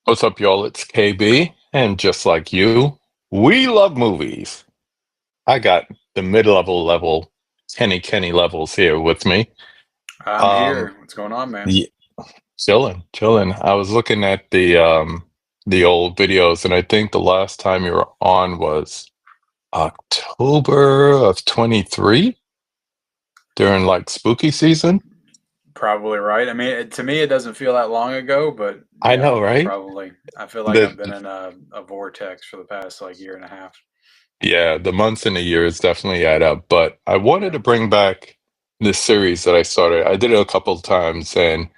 What's up, y'all? It's KB, and just like you, we love movies. I got the mid-level Kenny levels here with me. I'm Um, here. What's going on, man? y- chilling. I was looking at the old videos, and I think the last time you were on was October of 23 during like spooky season. Probably right. I mean, to me, it doesn't feel that long ago, but I yeah, know, right? probably. I feel like The I've been in a vortex for the past like year and a half. Yeah, the months and the years definitely add up. But I wanted Yeah. to bring back this series that I started. I did it a couple of times, and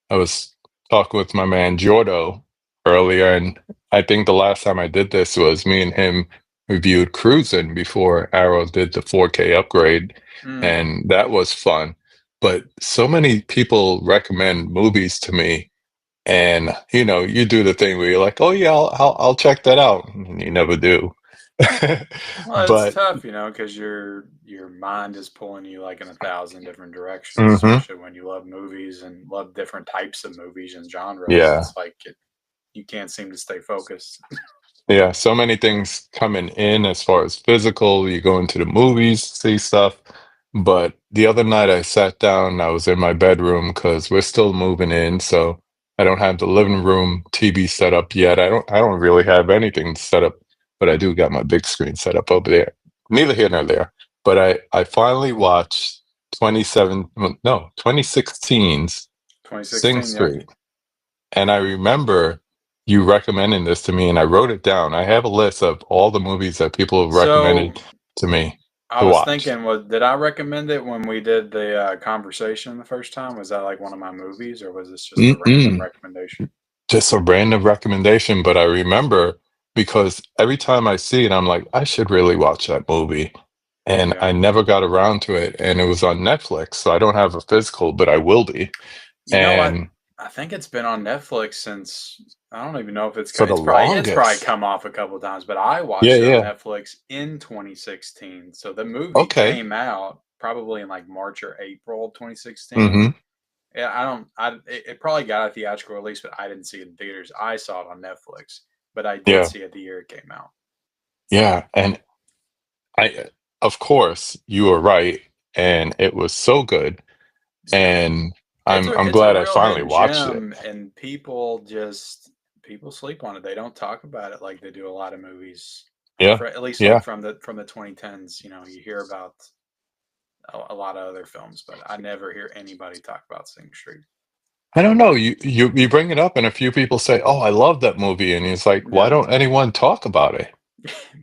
I was talking with my man Jordo earlier, and I think the last time I did this was me and him reviewed Cruising before Arrow did the 4K upgrade, Mm. and that was fun. But so many people recommend movies to me, and you do the thing where you're like, "Oh yeah, I'll check that out," and you never do. Well, it's But tough, because your mind is pulling you like in a thousand different directions, hmm especially when you love movies and love different types of movies and genres. yeah, It's like you can't seem to stay focused. yeah, so many things coming in as far as physical. You go into the movies, see stuff. But the other night I sat down, I was in my bedroom because we're still moving in, so I don't have the living room TV set up yet. I don't really have anything set up, but I do got my big screen set up over there. Neither here nor there. But I finally watched 27, well, no, 2016's Sing 2016, yep. Street. And I remember you recommending this to me, and I wrote it down. I have a list of all the movies that people have So recommended to me I to was watch. thinking, did I recommend it when we did the conversation the first time? Was that like one of my movies, or was this just a random Mm-mm. recommendation? Just a random recommendation, but I remember because every time I see it, I'm like, I should really watch that movie. And Yeah. I never got around to it, and it was on Netflix, so I don't have a physical, but I will be. You know what? And I think it's been on Netflix since I don't even know if for the it's probably longest, come off a couple times, but I yeah, watched it on yeah, Netflix in 2016. So the movie okay, came out probably in like March or April 2016. mm-hmm, Yeah, I don't. It probably got a theatrical release, but I didn't see it in theaters. I saw it on Netflix, but I did yeah, see it the year it came out. yeah. And of course, you were right, and it was so good, and I'm It's a glad I real finally hidden watched it. gem, and people sleep on it. They don't talk about it like they do a lot of movies. Yeah, For at least like yeah. from the 2010s, you hear about a lot of other films, but I never hear anybody talk about Sing Street. I don't know. You bring it up, and a few people say, "Oh, I love that movie," and he's like, "Why Yeah, don't anyone talk about it?"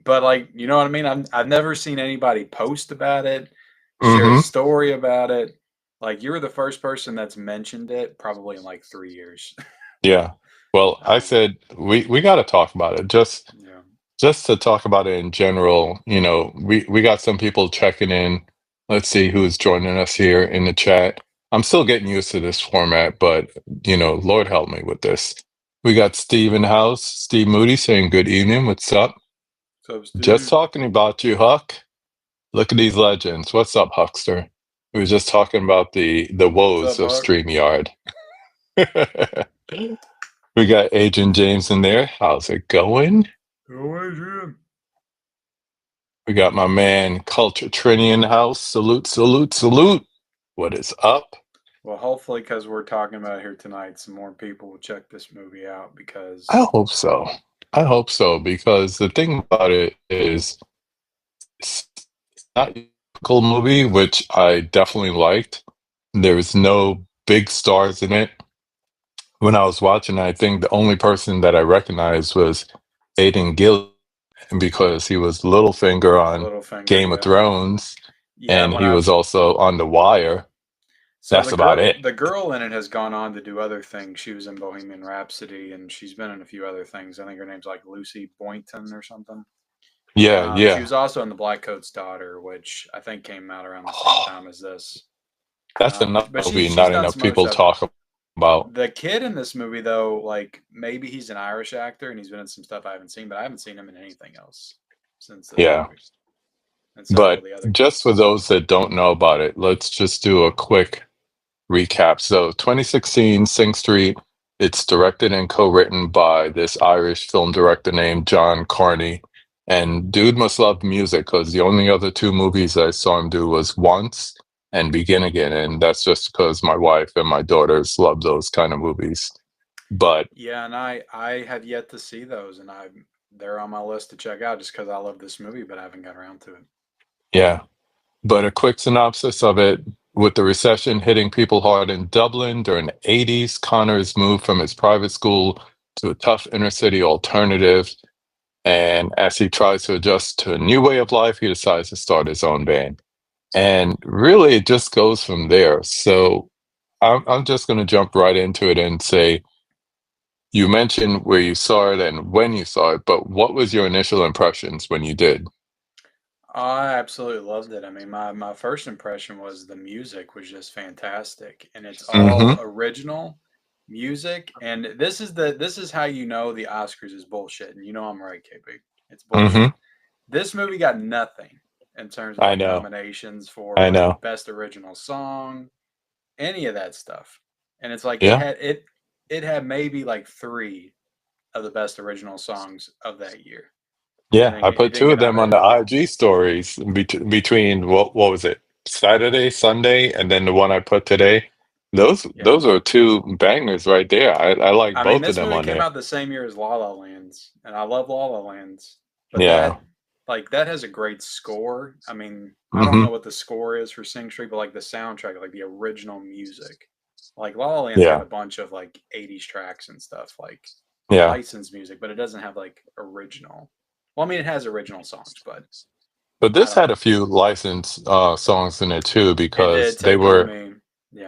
but like you know what I mean. I've never seen anybody post about it, share a Hmm. story about it. Like you were the first person that's mentioned it probably in like 3 years. Yeah. Well, I um, said we got to talk about it. yeah. Just to talk about it in general. We got some people checking in. Let's see who's joining us here in the chat. I'm still getting used to this format, but Lord help me with this. We got Steve in the house, Steve Moody saying good evening. What's up? What's up, Just Steve? talking about you, Huck. Look at these legends. What's up, Huckster? We were just talking about the What's woes up, of Huck? StreamYard. We got Agent James in there. How's it going? Go Adrian. We got my man Culture Trini in the house. Salute, salute, salute. What is up? Well, hopefully, because we're talking about it here tonight, some more people will check this movie out I because hope so. I hope so because the thing about it is it's not a typical movie, which I definitely liked. There's no big stars in it. When I was watching, I think the only person that I recognized was Aiden Gillen because he was Littlefinger on Littlefinger, Game of yeah. Thrones, Yeah, and when he I was also on The Wire. so That's about it. the girl in it has gone on to do other things. She was in Bohemian Rhapsody and she's been in a few other things. I think her name's like Lucy Boynton or something. Yeah, She yeah. was also in The Black Coat's Daughter, which I think came out around the same Oh, time as this. that's another But movie she's not done enough some other people stuff. talk about. The kid in this movie, though, like maybe he's an Irish actor and he's been in some stuff I haven't seen, but I haven't seen him in anything else since this Yeah. movie and several of But the other just for kids. those that don't know about it, let's just do a quick recap. So 2016 Sing Street It's directed and co-written by this Irish film director named John Carney. And dude must love music because the only other two movies I saw him do was Once and Begin Again. And that's just because my wife and my daughters love those kind of movies. But Yeah, and I have yet to see those, and they're on my list to check out just because I love this movie, but I haven't got around to it. yeah, but a quick synopsis of it. With the recession hitting people hard in Dublin during the 80s, Connor's moved from his private school to a tough inner city alternative. And as he tries to adjust to a new way of life, he decides to start his own band. And really, it just goes from there. So I'm just going to jump right into it and say, you mentioned where you saw it and when you saw it, but what was your initial impressions when you did? I absolutely loved it. I mean, my first impression was the music was just fantastic, and it's all Mm-hmm. original music. And this is how you know the Oscars is bullshit, and you know I'm right, KB. It's Mm-hmm. bullshit. This movie got nothing in terms of I like know. nominations for I like know. best original song, any of that stuff. And it's like Yeah. it had maybe like three of the best original songs of that year. Yeah. I It put didn't two get of them on nominated the at all. IG stories between what was it? Saturday, Sunday, and then the one I put today. Yeah. Those are two bangers right there. I like I mean, both of this them movie on came there. out the same year as La La Land's, and I love La La Land's, but Yeah. that has a great score. I mean, I don't Mm-hmm. know what the score is for Sing Street, but like the soundtrack, like the original music, like La La Land's got Yeah. a bunch of like '80s tracks and stuff, like Yeah. licensed music, but it doesn't have like original. Well, I mean, it has original songs, but But I this don't had a know. few licensed songs in it too It because did Take On Me.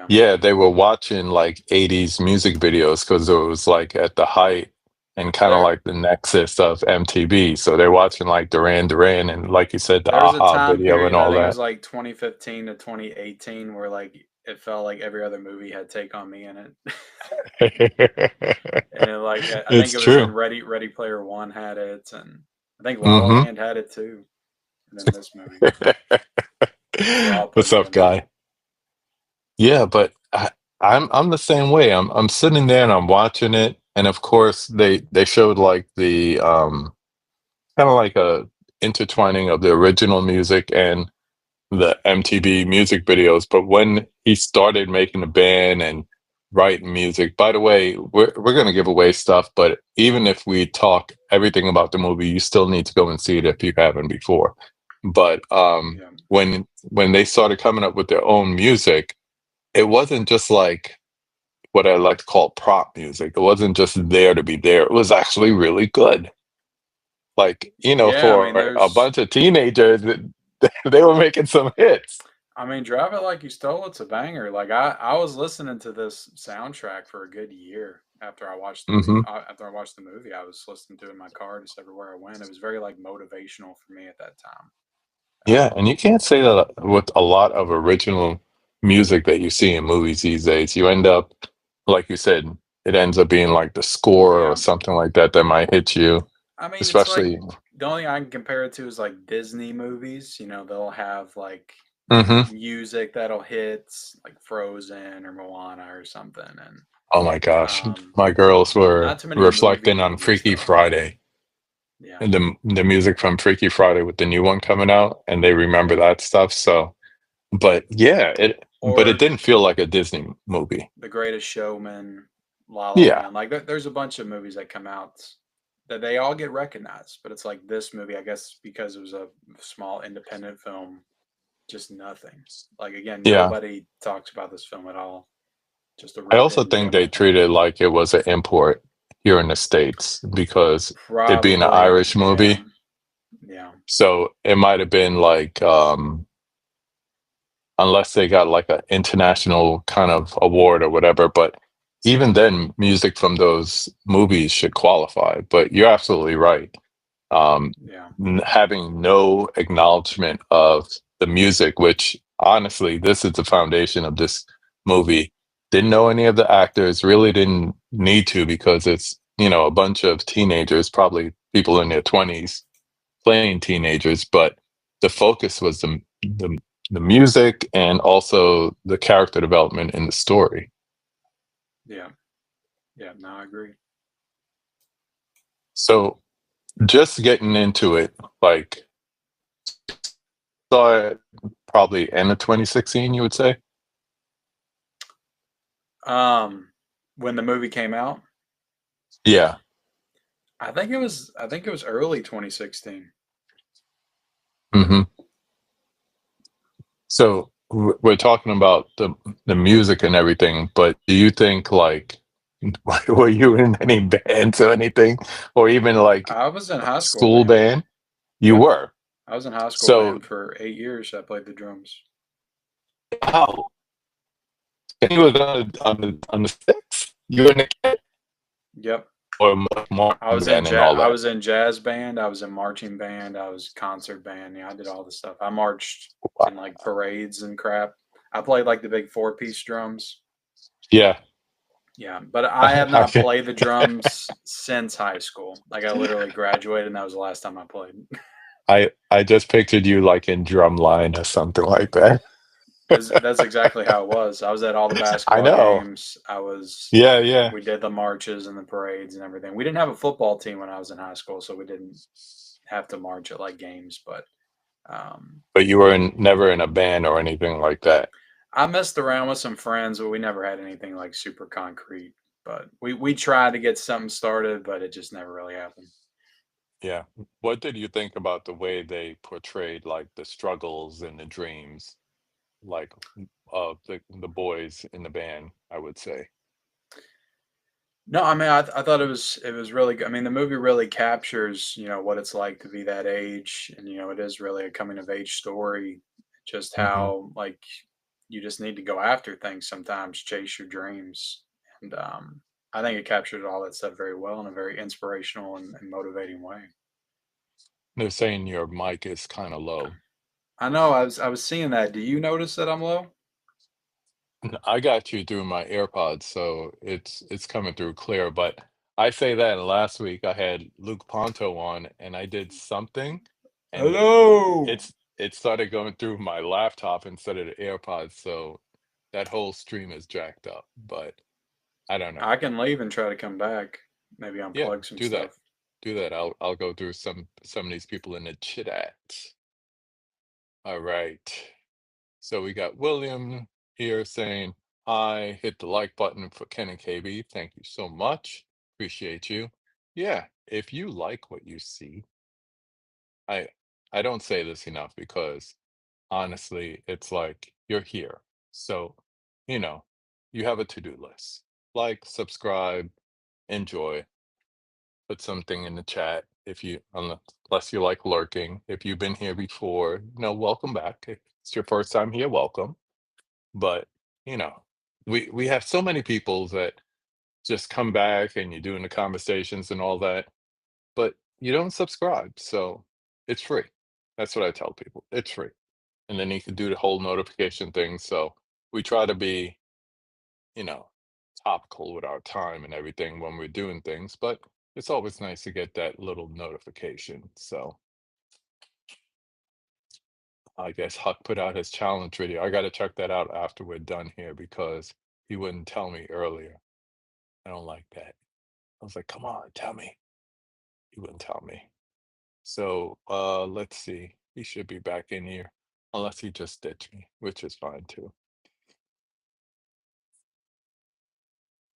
Yeah, they were watching like 80s music videos because it was like at the height and kind of there like the nexus of MTV. So they're watching like Duran Duran and like you said, the there was a Aha time video and period, I all think it was that. like 2015 to 2018, where like it felt like every other movie had Take On Me in it. And it, like I think It's it was in true. Ready Player One had it, and I think La La Hmm. Land had it too. And then this movie, they're all What's putting it up, in there. guy? Yeah, but I'm the same way. I'm sitting there and I'm watching it, and of course they showed like the kind of like a intertwining of the original music and the MTV music videos. But when he started making the band and writing music, by the way, we're gonna give away stuff, but even if we talk everything about the movie, you still need to go and see it if you haven't before. But Yeah, when they started coming up with their own music, it wasn't just like what I like to call prop music. It wasn't just there to be there. It was actually really good. Like, yeah. I mean, for a there's bunch of teenagers, they were making some hits. I mean, Drive It Like You Stole It's a banger. Like I was listening to this soundtrack for a good year after I watched Hmm. after I watched the movie. I was listening to it in my car just everywhere I went. It was very like motivational for me at that time. Yeah, and you can't say that with a lot of original music that you see in movies these days. You end up, like you said, it ends up being like the score or Yeah, something like that that might hit you, I mean, it's like especially. the only thing I can compare it to is like Disney movies. You know, they'll have like Hmm. music that'll hit like Frozen or Moana or something, and Oh my gosh, um, my girls were not too many movie reflecting on movies Freaky though. Friday Yeah, and the music from Freaky Friday with the new one coming out, and they remember that stuff. So, but yeah, it or didn't feel like a Disney movie. The Greatest Showman, La La Yeah, Land. Like there's a bunch of movies that come out that they all get recognized, but it's like this movie, I guess, because it was a small independent film, just nothing. Like again, yeah. nobody talks about this film at all. Just a I real also think indie. they treated it like it was an import here in the States because it being an Probably, Irish yeah, movie. yeah, So it might have been like, unless they got like an international kind of award or whatever. But even then, music from those movies should qualify. But you're absolutely right. yeah, Having no acknowledgement of the music, which honestly, this is the foundation of this movie. Didn't know any of the actors, really didn't need to because it's, a bunch of teenagers, probably people in their 20s playing teenagers, but the focus was the music and also the character development in the story. yeah. Yeah, no, I agree. So just getting into it, like saw it probably end of 2016, you would say? Um, when the movie came out, Yeah. I think it was early 2016. Hmm. So we're talking about the music and everything, but do you think like were you in any bands or anything, or even like I was in a high school school band. band? You Yeah, were. I was in high school So band for 8 years. I played the drums. how? And you was on the six? You were in the kid Yep. or marching band and all I that? was in jazz band, I was in marching band, I was concert band. Yeah, I did all the stuff. I marched in like Wow. parades and crap. I played like the big four-piece drums. Yeah. Yeah, but I have I not can, played the drums since high school. Like I literally graduated and that was the last time I played. I just pictured you like in Drumline or something like that. That's exactly how it was. I was at all the I basketball know. games. I was Yeah, yeah. We did the marches and the parades and everything. We didn't have a football team when I was in high school, so we didn't have to march at like games, but um But you were never in a band or anything like that. I messed around with some friends, but we never had anything like super concrete. But we tried to get something started, but it just never really happened. Yeah. What did you think about the way they portrayed like the struggles and the dreams, like of the boys in the band, I would say. No, I mean, I thought it was really good. I mean, the movie really captures, you know, what it's like to be that age, and you know, it is really a coming of age story. Just Hmm. how like you just need to go after things sometimes, chase your dreams, and I think it captured all that stuff very well in a very inspirational and motivating way. They're saying your mic is kind of low. I know. I was seeing that. Do you notice that I'm low? I got you through my AirPods, so it's coming through clear. But I say that and last week I had Luke Ponto on, and I did something, and Hello. it started going through my laptop instead of the AirPods, so that whole stream is jacked up. But I don't know. I can leave and try to come back. Maybe Yeah, unplug some do that. stuff. Do that. I'll go through some of these people in the chat. All right. So we got William here saying, "I hit the like button for Ken and KB. Thank you so much. Appreciate you." Yeah, if you like what you see, I I don't say this enough because honestly, it's like you're here. So, you know, you have a to-do list. Like, subscribe, enjoy, put something in the chat if you unless you like lurking. If you've been here before, welcome back. If it's your first time here, welcome. But, you know, we have so many people that just come back and you're doing the conversations and all that, but you don't subscribe, so it's free. That's what I tell people. It's free. And then you can do the whole notification thing. So we try to be, you know, topical with our time and everything when we're doing things, but it's always nice to get that little notification. So I guess Huck put out his challenge video. I got to check that out after we're done here because he wouldn't tell me earlier. I don't like that. I was like, come on, tell me. He wouldn't tell me. So let's see. He should be back in here. Unless he just ditched me, which is fine too.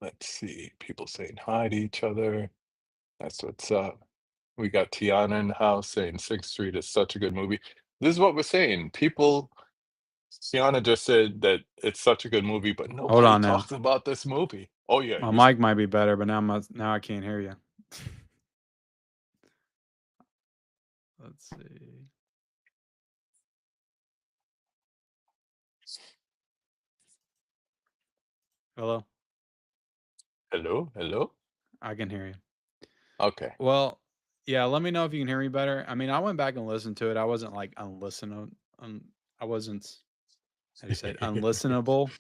Let's see. People saying hi to each other. That's what's up. We got Tiana in the house saying Sixth Street is such a good movie. This is what we're saying. People, Tiana just said that it's such a good movie, but Hold nobody on now. talks about this movie. Oh yeah, My mic might be better, but now I can't hear you. Let's see. Hello. hello, hello. I can hear you. Okay. Well, yeah. Let me know if you can hear me better. I mean, I went back and listened to it. I wasn't like unlistenable. I wasn't. How do you say it? Unlistenable.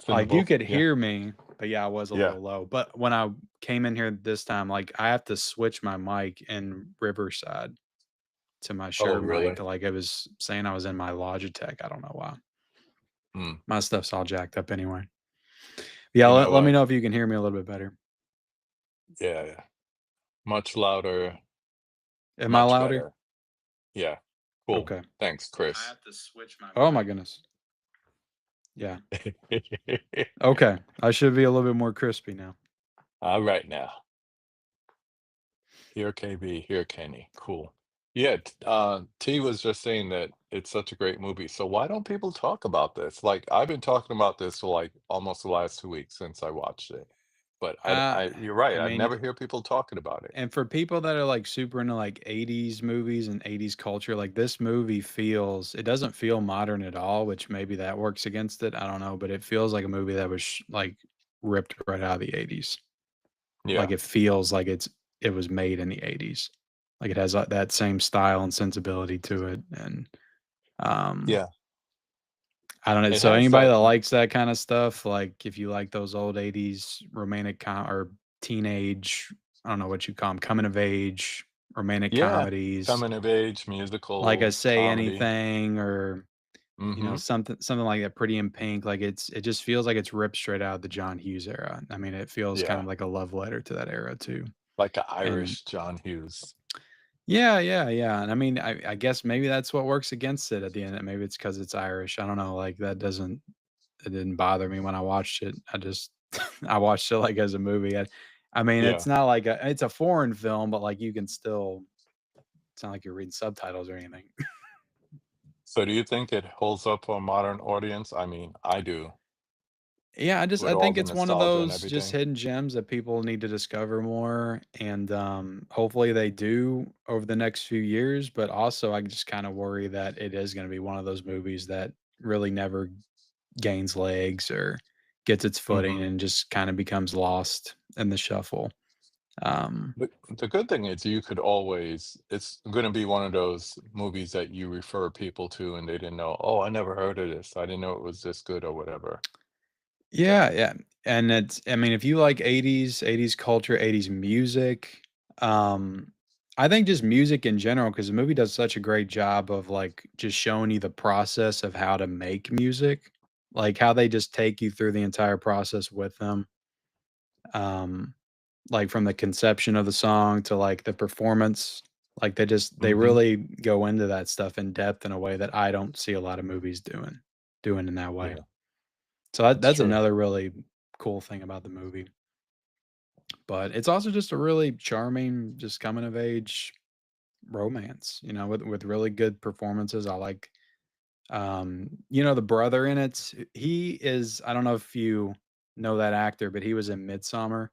Like you Unlistenable. could Yeah. hear me, but yeah, I was a Yeah. little low. But when I came in here this time, like I have to switch my mic in Riverside to my Oh Shure mic. really? Like it was saying I was in my Logitech. I don't know why. Hmm. My stuff's all jacked up anyway. Yeah, You know let me what? know if you can hear me a little bit better. Yeah, much louder, Am I much louder? better. Yeah, cool. Okay. Thanks, I Chris. have to switch my Oh my mic. goodness. Yeah. Okay. I should be a little bit more crispy now. All right now. Here, KB, here, Kenny. Cool. Yeah, T was just saying that it's such a great movie. So why don't people talk about this? Like I've been talking about this for like almost the last 2 weeks since I watched it. But Uh, you're right. I I mean, never hear people talking about it. and for people that are like super into like 80s movies and 80s culture, like this movie feels, it doesn't feel modern at all, which maybe that works against it. I don't know, but it feels like a movie that was like ripped right out of the 80s. Like Yeah, it feels like it was made in the 80s. Like it has that same style and sensibility to it. And um yeah. I don't know. It So has anybody that. that likes that kind of stuff, like if you like those old 80s romantic or teenage, I don't know what you call them, coming of age romantic Yeah, comedies, coming of age, like a musical, Say comedy. Anything or Mhm. something like that, Pretty in Pink, like it just feels like it's ripped straight out of the John Hughes era. I mean, it feels kind Yeah. of like a love letter to that era too. Like a And Irish John Hughes. yeah, yeah, yeah. And I mean, I guess maybe that's what works against it at the end. Maybe it's because it's Irish. I don't know. Like that doesn't it didn't bother me when I watched it. I just I watched it like as a movie. I mean, Yeah. it's not like it's a foreign film, but like you can still. It's not like you're reading subtitles or anything. So do you think it holds up for a modern audience? I mean, I do, Yeah, with I all think the it's one of nostalgia and those just everything. hidden gems that people need to discover more, and hopefully they do over the next few years. But also, I just kind of worry that it is going to be one of those movies that really never gains legs or gets its footing Mhm. and just kind of becomes lost in the shuffle. Um, The good thing is you could always it's gonna be one of those movies that you refer people to and they didn't know, "Oh, I never heard of this. I didn't know it was this good," or whatever. Yeah, yeah, and it's I mean, if you like 80s culture, 80s music, um, I think just music in general, because the movie does such a great job of, like, just showing you the process of how to make music, like, how they just take you through the entire process with them, um, like, from the conception of the song to, like, the performance, like, they Mhm. really go into that stuff in depth in a way that I don't see a lot of movies doing in that way. Yeah, So it's that's true. another really cool thing about the movie. But it's also just a really charming, just coming of age romance, with really good performances. I like the brother in it. He is I don't know if you know that actor, but he was in Midsummer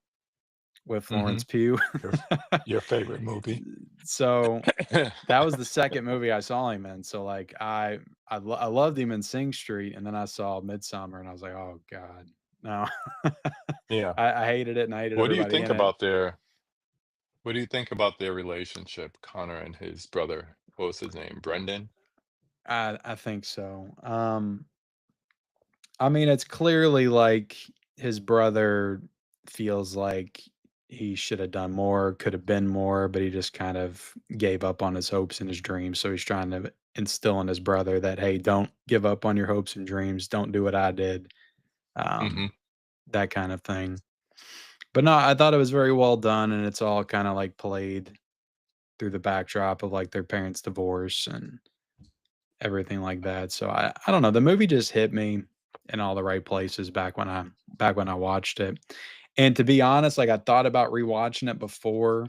with Florence Mhm. Pugh. Your f your favorite movie. So that was the second movie I saw him in. So like I loved him in Sing Street, and then I saw Midsummer, and I was like, oh god, no. Yeah. I hated it, and I hated What do you everybody think in it. about their what do you think about their relationship, Connor and his brother? What was his name? Brendan? I think so. I mean, it's clearly like his brother feels like he should have done more, could have been more, but he just kind of gave up on his hopes and his dreams. So he's trying to instill in his brother that, hey, don't give up on your hopes and dreams. Don't do what I did. Mhm. Um, that kind of thing. But no, I thought it was very well done, and it's all kind of like played through the backdrop of like their parents' divorce and everything like that. So I don't know, the movie just hit me in all the right places back when I watched it. And to be honest, like I thought about rewatching it before,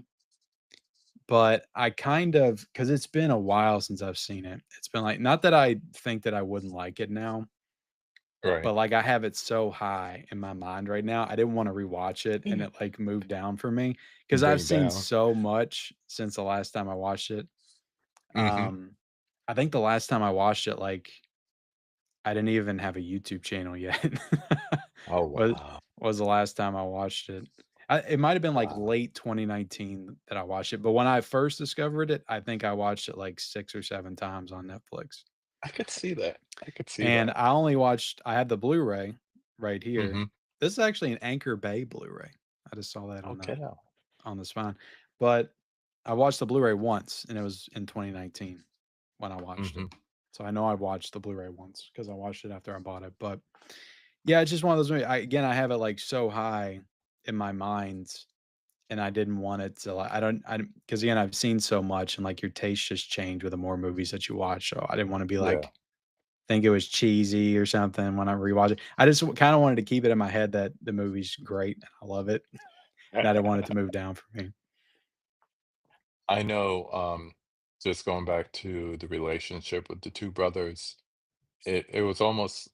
but I kind of cuz it's been a while since I've seen it. It's been like not that I think that I wouldn't like it now, Right. but like I have it so high in my mind right now. I didn't want to rewatch it and it like moved down for me cuz Bring I've it seen down. so much since the last time I watched it. Mhm. Um I think the last time I watched it like I didn't even have a YouTube channel yet. Oh, Was wow. was the last time I watched it. It might have been, like, Wow. late 2019 that I watched it, but when I first discovered it, I think I watched it, like, 6 or 7 times on Netflix, I could see that. I could see and that. I had the Blu-ray right here. Mhm. This is actually an Anchor Bay Blu-ray. I just saw that Okay now. on the spine, but I watched the Blu-ray once, and it was in 2019 when I watched it. Mhm. So I know I watched the Blu-ray once because I watched it after I bought it, but yeah, it's just one of those movies I have it, like, so high in my mind, and I didn't want it to, like, I don't, because again, I've seen so much, and, like, your taste just change with the more movies that you watch, so I didn't wanna be Yeah. like, think it was cheesy or something when I rewatch it. I just kinda wanted to keep it in my head that the movie's great, and I love it, and I didn't want it to move down for me. I know, just going back to the relationship with the 2 brothers, it was almost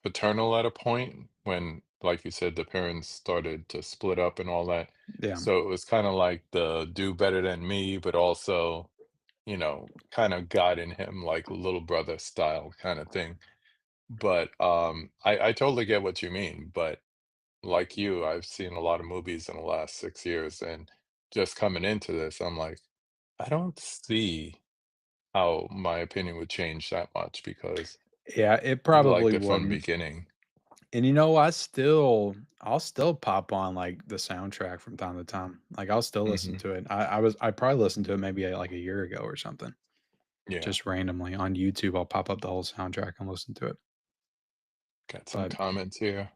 paternal at a point when, like you said, the parents started to split up and all that. Yeah. So it was kinda like the do better than me, but also, kinda got in him like little brother style kinda thing. But, I totally get what you mean, but like you, I've seen a lot of movies in the last 6 years, and just coming into this, I'm like, I don't see how my opinion would change that much because Yeah, it I liked probably it from the wouldn't. beginning. And, I'll still pop on, like, the soundtrack from time to time. Like, I'll still listen Mhm. to it. I probably listened to it maybe, like, a year ago or something, Yeah. just randomly on YouTube. I'll pop up the whole soundtrack and listen to it. Got some But comments here.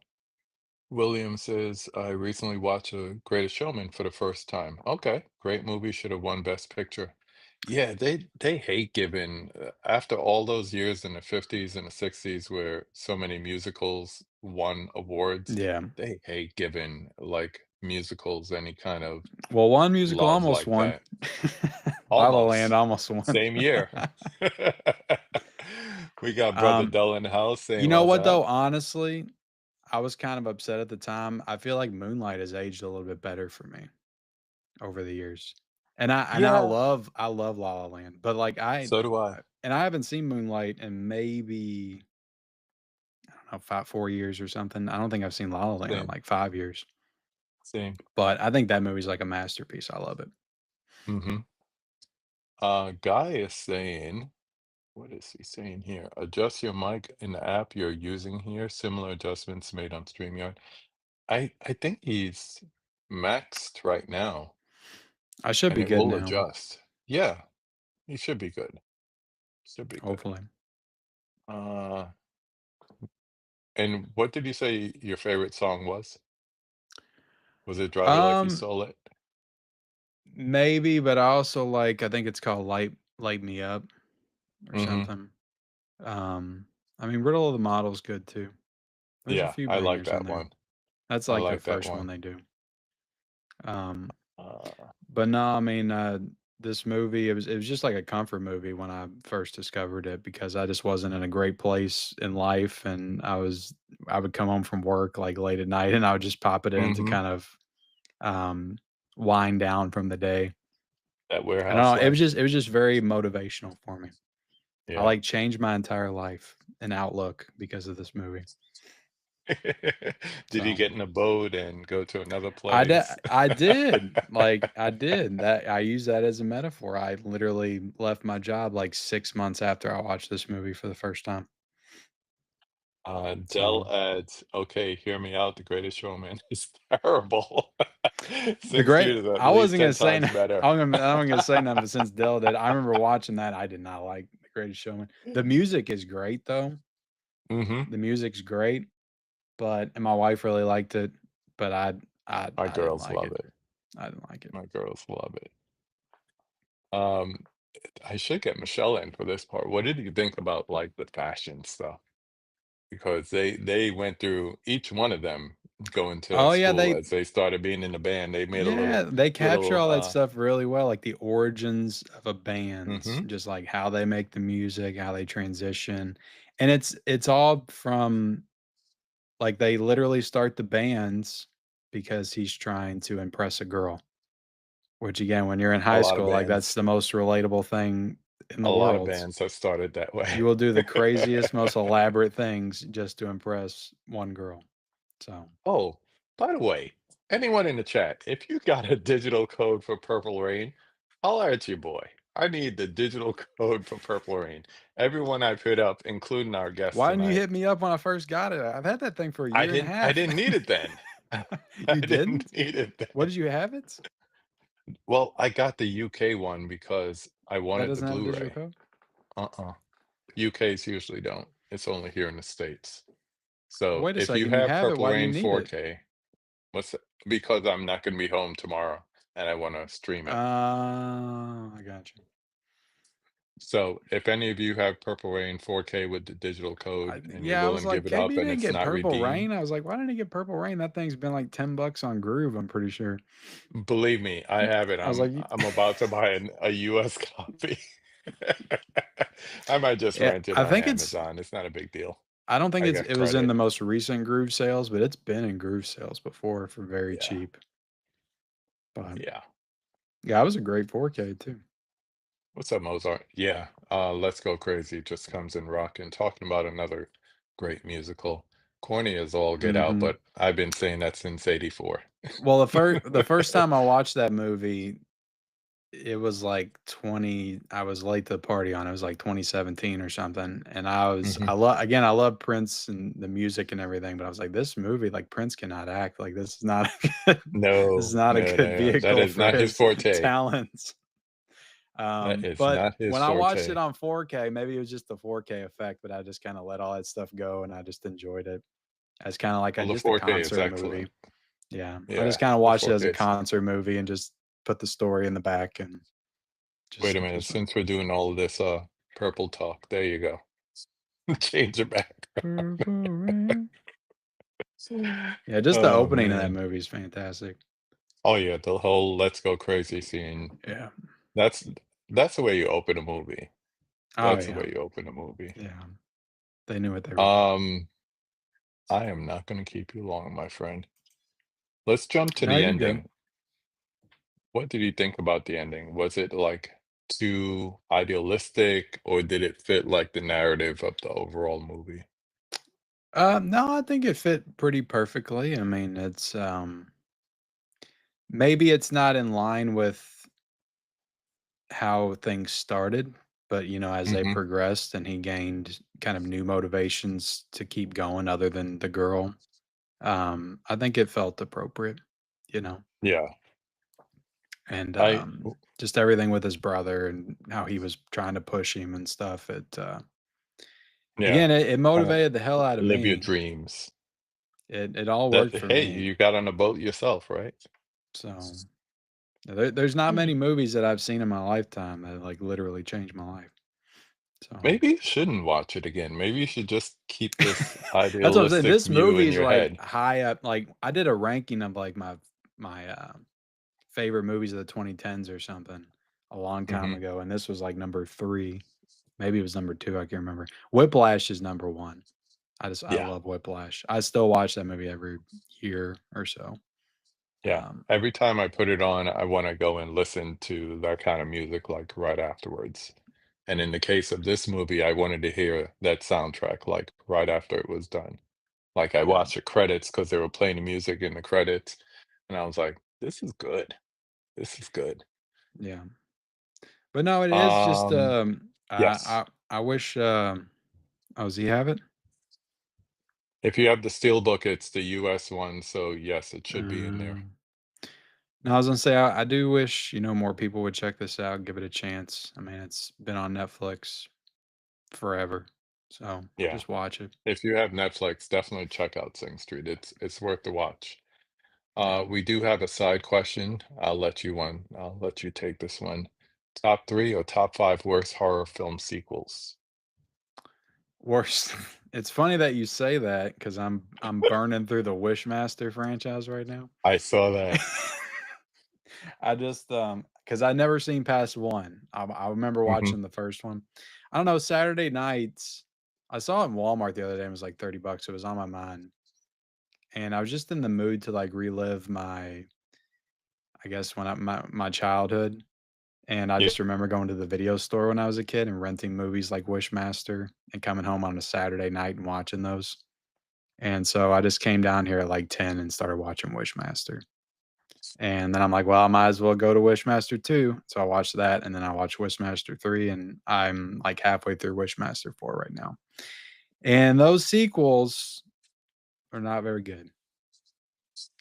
William says, "I recently watched The Greatest Showman for the first time." Okay, great movie, should have won Best Picture. Yeah, they hate giving after all those years in the 50s and the 60s where so many musicals won awards, yeah. they hate giving like musicals any kind of Well, one musical love almost like won. that. La La Land Almost. almost won. Same year. We got Brother Um, Dell in the house saying, you know "What's what, though? up?" Honestly, I was kind of upset at the time. I feel like Moonlight has aged a little bit better for me over the years. Yeah, I love La La Land, but, like, so do I. I haven't seen Moonlight in maybe, I don't know, 5 4 years or something. I don't think I've seen La La Land in, Same, like, 5 years, same. but I think that movie's like a masterpiece. I love it. Mhm. Guy is saying, what is he saying here? Adjust your mic in the app you're using here. Similar adjustments made on StreamYard. I think he's maxed right now, I should and be it good will now, adjust. Yeah, he should be good. Should be good. hopefully. Uh, and what did you say your favorite song was? Was it Drive It Like You Um, Stole It? Maybe, but I think it's called Light Me Up or Mhm. something. Um, I mean, Riddle of the Model's good too. There's a Yeah, few I like bangers in that there. one. That's I like their like that first one one. they do. Um, Uh, but no, I mean, this movie, it was just like a comfort movie when I first discovered it because I just wasn't in a great place in life, and I would come home from work like late at night, and I would just pop it in to mhm. kind of um wind down from the day. That I don't warehouse know, life. it was just very motivational for me. I Yeah. like changed my entire life and outlook because of this movie. Did you So get in a boat and go to another I place? I did, like, I did, that I use that as a metaphor. I literally left my job, like, 6 months after I watched this movie for the first time. So, Dell adds, "Okay, hear me out, The Greatest Showman is terrible. the 6 great years, at I least wasn't gonna 10 say times better." I wasn't gonna say nothing, but since Dell did, I remember watching that, I did not like The Greatest Showman. The music is great, though. Mhm. The music's great, and my wife really liked it, but My I didn't girls like love it. it. I didn't like it. My girls love it. Um, I should get Michelle in for this part. What did you think about, like, the fashion stuff? Because they went through each one of them going to Oh, yeah, school as they started being in the band. They made a yeah, they capture little, all that stuff really well, like the origins of a band, mhm, just like how they make the music, how they transition, and it's all from, like, they literally start the bands because he's trying to impress a girl, which again, when you're in a high lot of school, like, that's bands the most relatable thing in a the lot of world. bands have started that way. You will do the craziest, most elaborate things just to impress one girl, so Oh, by the way, anyone in the chat, if you got a digital code for Purple Rain, holler at your boy. I need the digital code for Purple Rain. Everyone I've hit up, including our guest why didn't you tonight. hit me up when I first got it? I've had that thing for a year and a I half. didn't need it then. I You didn't didn't? need it What then. did you have it? Well, I got the UK one because I That wanted the doesn't have a digital Blu-ray. code? Uh-uh. UKs usually don't. It's only here in the States. So Wait a if you second, you have have it, Purple why do you Rain need it? 4K, what's because I'm not gonna be home tomorrow and I wanna stream it. I got you. So, if any of you have Purple Rain 4K with the digital code and you're Yeah, I willing was to like, give it up KB and didn't it's get not Purple redeemed, Rain. I was like, why didn't he get Purple Rain? That thing's been like $10 on Groove, I'm pretty sure. believe me, I have it. I was like, I'm about to buy a US copy. I might just yeah, rent it I on think it's. Amazon. It's not a big deal. I don't think I got it was in the credit. most recent Groove sales, but it's been in Groove sales before for very Yeah. cheap. But Yeah. yeah, it was a great 4K too. What's up, Mozart? Yeah. Let's Go Crazy just comes in rocking. Talking about another great musical. Corny as all get out, Hmm. but I've been saying that since '84. Well, the first time I watched that movie, it was like 20. I was late to the party on it. It was like 2017 or something. And Mhm. I love Prince and the music and everything, but I was like, this movie, like Prince cannot act. Like this is not this is No, not a no, good no, no. That vehicle is for not his his forte. talents. That is But not his when I watched it forte. on 4K, maybe it was just the 4K effect, but I just kind of let all that stuff go and I just enjoyed it as kind of like Well, the just a 4K is concert movie. excellent. Yeah, I just Yeah, kind of the watched it as 4K a is. concert movie and just put the story in the back and Wait just a minute. just Since we're doing all of this purple talk, there you go. Change it back. Purple Rain. Yeah, just the Oh opening of that man. movie is fantastic. Oh yeah, the whole "Let's Go Crazy" scene. Yeah. That's that's the way you open a movie. Oh That's the yeah. way you open a movie. Yeah. They knew what they were doing. Um, I am not going to keep you long, my friend. Let's jump to No, the you're good. ending. What did you think about the ending? Was it like too idealistic, or did it fit like the narrative of the overall movie? No, I think it fit pretty perfectly. I mean, it's maybe it's not in line with how things started, but as they Hmm. progressed and he gained kind of new motivations to keep going other than the girl, I think it felt appropriate, you know. Yeah, And I just everything with his brother and how he was trying to push him and stuff. yeah. Again, it Kind of motivated the hell out of live your me. dreams. It all That worked for hey, me. you got on a boat yourself, right? So there's not many movies that I've seen in my lifetime that like literally changed my life. So Maybe you shouldn't watch it again. Maybe you should just keep this that's what I'm saying. idealistic This view movie in is your like head. high up. Like I did a ranking of like my favorite movies of the 2010s or something a long time Hmm. ago, and this was like number 3. Maybe it was number 2. I can't remember. Whiplash is number 1. I Yeah, love Whiplash. I still watch that movie every year or so. yeah. Um, Every time I put it on, I want to go and listen to that kind of music like right afterwards. And in the case of this movie, I wanted to hear that soundtrack like right after it was done. Like I yeah, watched the credits because they were playing the music in the credits, and I was like, "This is good. This is good." yeah. But no, it is just Um, yes. I wish oh, does he have it? If you have the Steelbook, it's the US one, so yes, it should be in there. Um, no, I was gonna say I do wish more people would check this out, give it a chance. I mean, it's been on Netflix forever, so Yeah. just watch it. If you have Netflix, definitely check out Sing Street. It's worth the watch. Yeah, We do have a side question. I'll let you take this one. Top 3 or top 5 worst horror film sequels? worst. It's funny that you say that because I'm burning through the Wishmaster franchise right now. I saw that. I just because I never seen past one. I remember Mhm. watching the first one. I don't know. Saturday nights, I saw it in Walmart the other day. And it was like $30. It was on my mind, and I was just in the mood to like relive I guess my childhood. And I Yeah. just remember going to the video store when I was a kid and renting movies like Wishmaster and coming home on a Saturday night and watching those. And so I just came down here at like 10 and started watching Wishmaster. And then I'm like, well, I might as well go to Wishmaster 2. So I watched that, and then I watched Wishmaster 3, and I'm like halfway through Wishmaster 4 right now. And those sequels are not very good,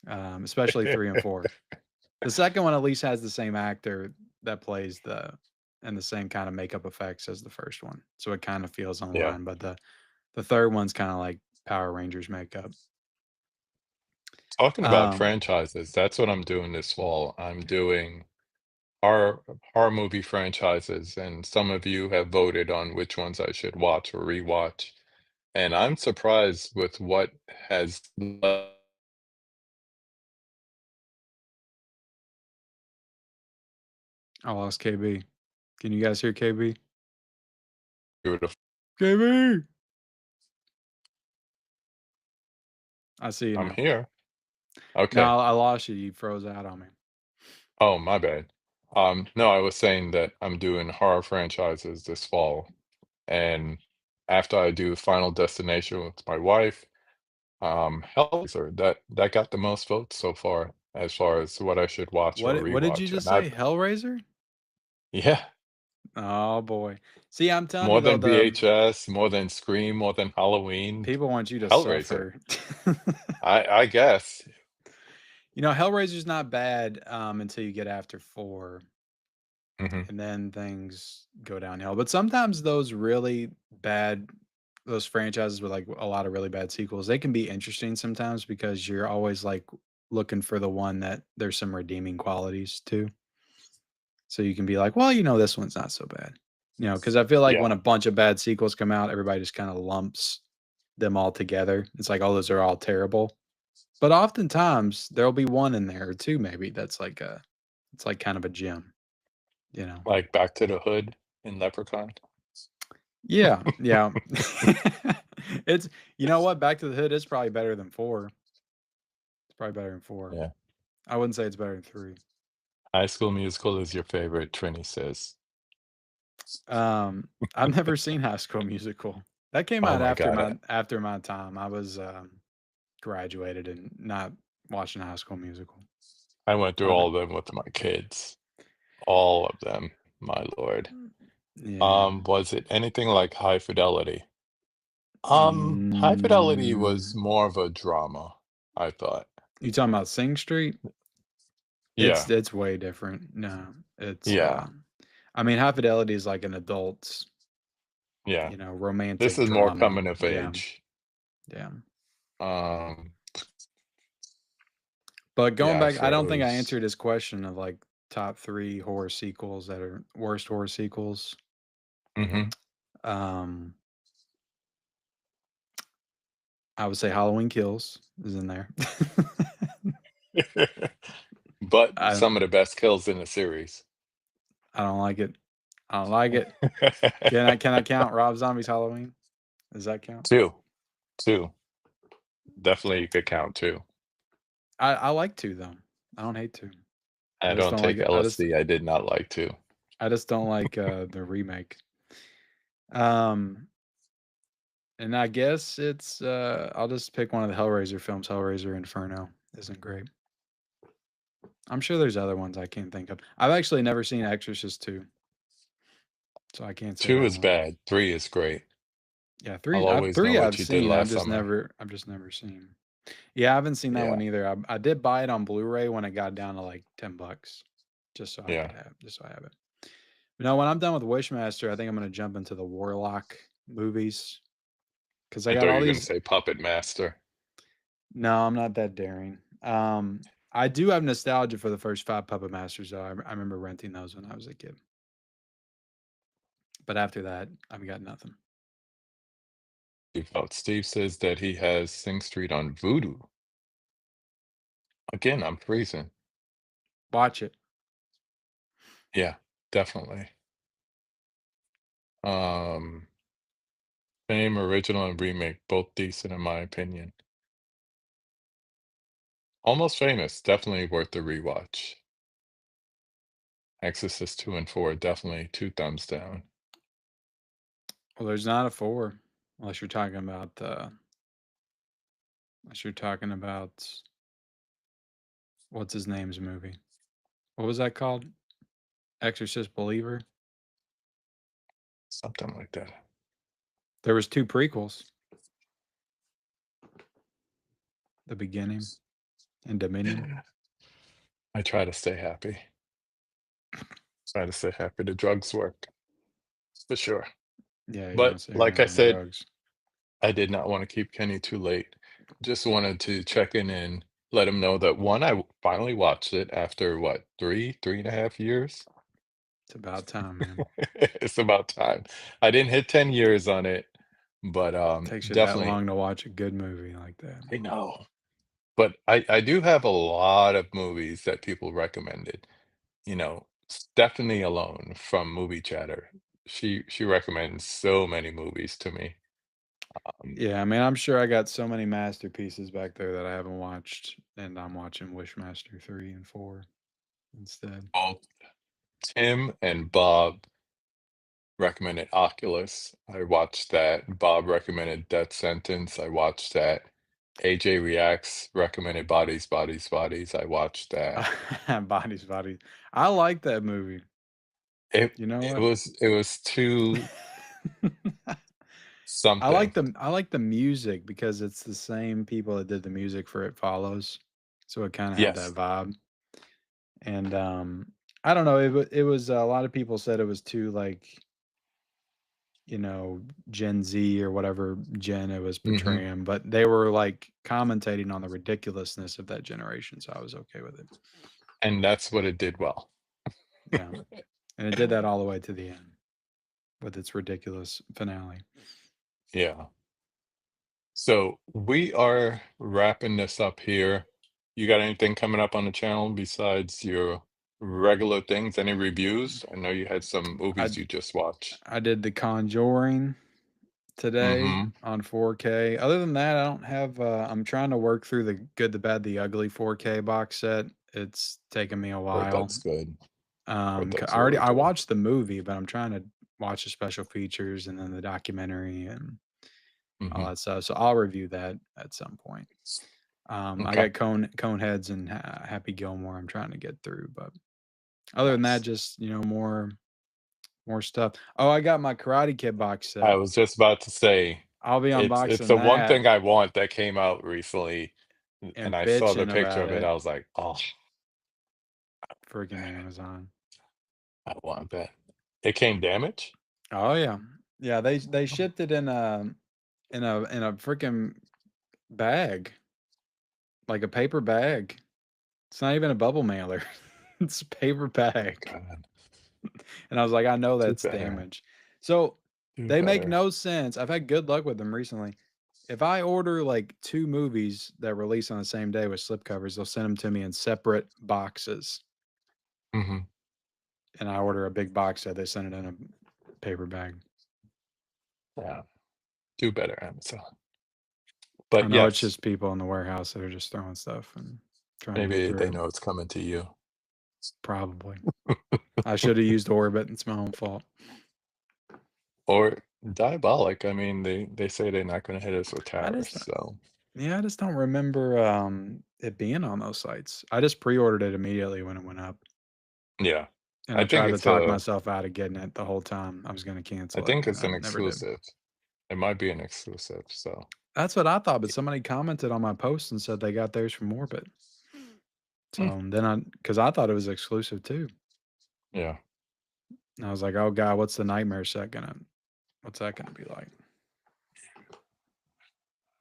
especially 3 and 4. The second one at least has the same actor that plays and the same kind of makeup effects as the first one. So it kind of feels Yeah. online, but the third one's kind of like Power Rangers makeup. Talking about Um, franchises, that's what I'm doing this fall. I'm doing horror horror movie franchises, and some of you have voted on which ones I should watch or rewatch. And I'm surprised with what has left I lost KB. Can you guys hear KB? beautiful. KB! I see you I'm now. here. No, Okay. I lost you. You froze out on me. Oh, my bad. No, I was saying that I'm doing horror franchises this fall, and after I do Final Destination with my wife, Hellraiser, that got the most votes so far as what I should watch or What did you rewatch, just and I've say? Hellraiser? yeah, Oh boy. See, I'm telling you more though, than the VHS, more than Scream, more than Halloween, people want you to Hellraiser. suffer. I guess. You know, Hellraiser's not bad until you get after 4, Mhm. and then things go downhill. But sometimes those really bad those franchises with like a lot of really bad sequels, they can be interesting sometimes because you're always like looking for the one that there's some redeeming qualities to. So you can be like, well, this one's not so bad. Because I feel like when Yeah, a bunch of bad sequels come out, everybody just kind of lumps them all together. It's like, oh, those are all terrible. But oftentimes there'll be one in there or two maybe that's like it's like kind of a gem, you know. like Back to the Hood and Leprechaun. Yeah, yeah. It's you know what? Back to the Hood is probably better than 4. It's probably better than 4. Yeah. I wouldn't say it's better than 3. High School Musical is your favorite, Trini says. I've never seen High School Musical. That came Oh out my after god, my time. I was graduated and not watching High School Musical. I went through I all haven't. of them with my kids. All of them, my lord. Yeah. Was it anything like High Fidelity? High Fidelity was Mm, more of a drama, I thought. you talking about Sing Street? Yeah, It's way different. No, it's yeah, I mean, High Fidelity is like an adult's, yeah. This romantic is more drama. coming of Yeah, age. yeah. Um, But going yeah, back, I don't think I shows. answered his question of like top 3 horror sequels that are worst horror sequels. Mhm. Um, I would say Halloween Kills is in there. But I some of the best kills in the series. I don't like it. I don't like it. Can I count Rob Zombie's Halloween? Does that count? 2, 2. Definitely you could count 2. I like 2 though. I don't hate 2. I I just don't don't like take it. LSD, I did not like 2. I just don't like the remake. Um and I guess it's I'll just pick one of the Hellraiser films. Hellraiser Inferno isn't great. I'm sure there's other ones I can't think of. I've actually never seen Exorcist 2, so I can't say 2 that is one. bad, 3 is great. Yeah, I'll 3 always know 3 what I've you did seen. last summer. I've just never seen. Yeah, I haven't seen that Yeah, one either. I did buy it on Blu-ray when it got down to like $10 yeah. just so I have it. But no, when I'm done with Wishmaster, I think I'm gonna jump into the Warlock movies because I I got thought you all were gonna these. say Puppet Master. No, I'm not that daring. I do have nostalgia for the first 5 Puppet Masters though. I remember renting those when I was a kid. But after that, I've got nothing. Steve says that he has Sing Street on Voodoo. Again, I'm freezing. Watch it. Yeah, definitely. Um, Fame, original and remake, both decent in my opinion. Almost Famous, definitely worth the rewatch. Exorcist 2 and 4, definitely 2 thumbs down. Well, there's not a 4 unless you're talking about what's his name's movie. What was that called? Exorcist Believer. Something like that. There was 2 prequels, The Beginning and Dominion. I try to stay happy. Try to stay happy. The drugs work, for sure. Yeah, you But don't say you're like not I on said, drugs. I did not want to keep Kenny too late. Just wanted to check in and let him know that one, I finally watched it after what, 3.5 years? It's about time, man. It's about time. I didn't hit 10 years on it, but Takes you that definitely long to watch a good movie like that. I know. But I do have a lot of movies that people recommended. You know, Stephanie alone from Movie Chatter. She recommends so many movies to me. Um, Yeah, I mean, I'm sure I got so many masterpieces back there that I haven't watched, and I'm watching Wishmaster 3 and 4 instead. both Tim and Bob recommended Oculus. I watched that. Bob recommended Death Sentence. I watched that. AJ Reacts recommended Bodies, Bodies, Bodies. I watched that. Bodies. I like that movie. It You know it what? was too I something. like the music because it's the same people that did the music for It Follows, so it kind of had that Yes. vibe. And I don't know, it was a lot of people said it was too like, you know, Gen Z or whatever gen it was Mhm. portraying, but they were like commentating on the ridiculousness of that generation, so I was okay with it. And that's what it did well. Yeah, and it did that all the way to the end with its ridiculous finale. Yeah. So we are wrapping this up here. You got anything coming up on the channel besides your regular things? Any reviews? I know you had some I movies you just watched. I did The Conjuring today Mhm. on 4K. Other than that, I don't have. I'm trying to work through the Good, the Bad, the Ugly 4K box set. It's taken me a Heard while. that's good. Heard that's I already really I good. watched the movie, but I'm trying to watch the special features and then the documentary and all Mhm. that stuff. So I'll review that at some point. I Okay. got Coneheads and Happy Gilmore. I'm trying to get through, but other than that, Nice. just more stuff. Oh, I got my Karate Kid box I set. was just about to say, I'll be it's unboxing the one that thing I want that came out recently, and and I saw the bitching picture about of it, it. I was like, "Oh, Freaking man, Amazon. I want that." It came damaged? Oh yeah. Yeah, they shipped it in a freaking bag, like a paper bag. It's not even a bubble mailer. It's a paper bag. God, And I was like, I know do that's better. damaged. So Do they make better. no sense. I've had good luck with them recently. If I order like two movies that release on the same day with slipcovers, they'll send them to me in separate boxes. Mhm. And I order a big box set, they send it in a paper bag. Yeah. Do better, Amazon. I But know it's yes, just people in the warehouse that are just throwing stuff and trying to get maybe they through it. know it's coming to you. Probably. I should have used Orbit. It's my own fault. Or diabolic. I mean, they say they're not gonna hit us with I just tariffs, so Yeah, I just don't remember it being on those sites. I just pre-ordered it immediately when it went up, yeah. and I I think tried to it's talk a myself out of getting it the whole time. I was going to I cancel it, think and it's I an never did. exclusive. It might be an exclusive, so That's what I thought, but somebody commented on my post and said they got theirs from Orbit. hmm, So then because I thought it was exclusive too. yeah, And I was like, oh God, what's that gonna be like?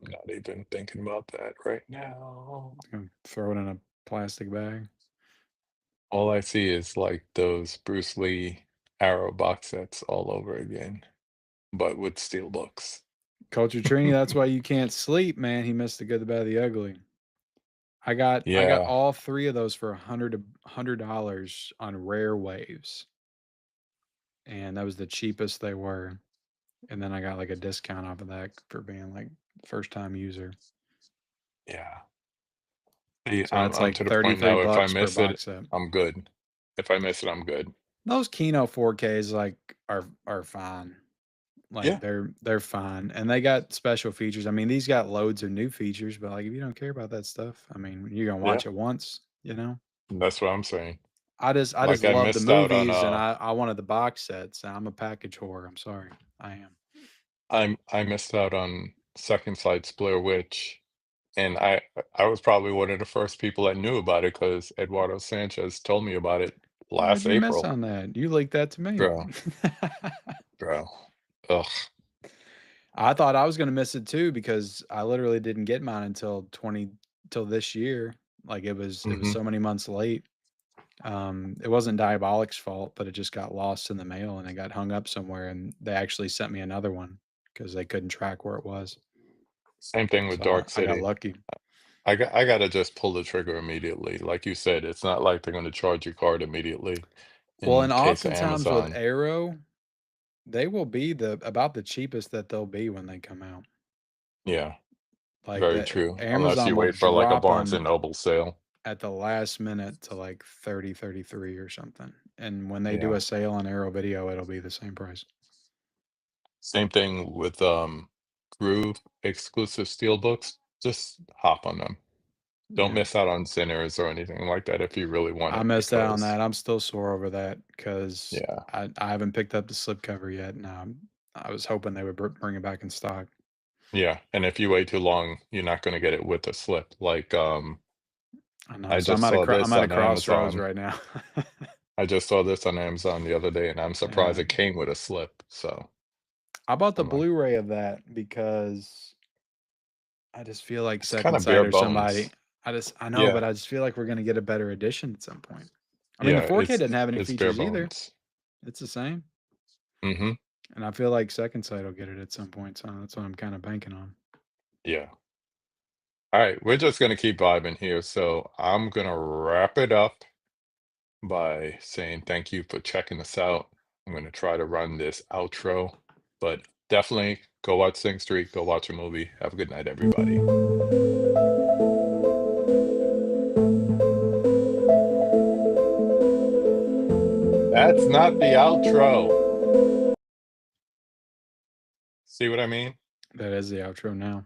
not even thinking about that right now. Gonna throw it in a plastic bag. All I see is, like, those Bruce Lee Arrow box sets all over again, but with steel books. Culture Trini, that's why you can't sleep, man. He missed the good, the bad, the ugly. I got Yeah, all three of those for $100 on Rare Waves, and that was the cheapest they were. And then I got like a discount off of that for being like first time user. yeah. See, So that's I'm like to the point 33 now, if I bucks per miss it, box set. I'm good. If I miss it, I'm good. Those Kino 4Ks like are fine. Like Yeah, they're fine. And they got special features. I mean, these got loads of new features, but like if you don't care about that stuff, I mean, you're gonna yeah, watch it once, you know? that's what I'm saying. I just Like, I love the missed out on, movies and I wanted the box sets. I'm a package whore. I'm sorry. I am. I missed out on Second Sight's Blair Witch, and I was probably one of the first people that knew about it because Eduardo Sanchez told me about it How'd last you miss April. on that? You leaked that to me. Bro, bro. Ugh. I thought I was gonna miss it too because I literally didn't get mine until this year. Like it was Mhm. so many months late. It wasn't Diabolic's fault, but it just got lost in the mail and it got hung up somewhere. And they actually sent me another one because they couldn't track where it was. Same thing with So Dark I got City. lucky. I gotta just pull the trigger immediately. Like you said, it's not like they're gonna charge your card immediately Well, in and case of oftentimes with Amazon. Arrow, they will be about the cheapest that they'll be when they come out. Yeah, Like very the true. Unless Amazon you will wait for like a drop Barnes and them Noble sale. at the last minute to like 30, 33 or something. And when they do Yeah. a sale on Arrow Video, it'll be the same price. Same thing with Groove exclusive steelbooks. Just hop on them. Don't Yeah. miss out on Sinners or anything like that if you really want I it missed out on because that. I'm still sore over that because yeah. I haven't picked up the slipcover yet. And I was hoping they would bring it back in stock. Yeah, and if you wait too long, you're not gonna get it with a slip. Like, I know. I So just saw I'm this at a on crossroads Amazon. right now. I just saw this on Amazon the other day, and I'm surprised Yeah. it came with a slip, so I bought the I'm like, Blu-ray of that because I just feel like "It's Second kinda Sight bare or somebody. bones." I know, but Yeah, I just feel like we're gonna get a better edition at some point. I mean, the yeah, 4K didn't have any it's bare features either. bones. It's the same, Mhm, and I feel like Second Sight will get it at some point. So that's what I'm kind of banking on. yeah. Alright, we're just gonna keep vibing here, so I'm gonna wrap it up by saying thank you for checking us out. I'm gonna try to run this outro, but definitely go watch Sing Street, go watch a movie. Have a good night, everybody. That's not the outro. See what I mean? That is the outro now.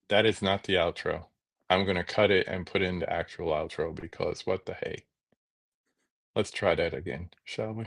That is not the outro. I'm gonna cut it and put in the actual outro because what the hey. Let's try that again, shall we?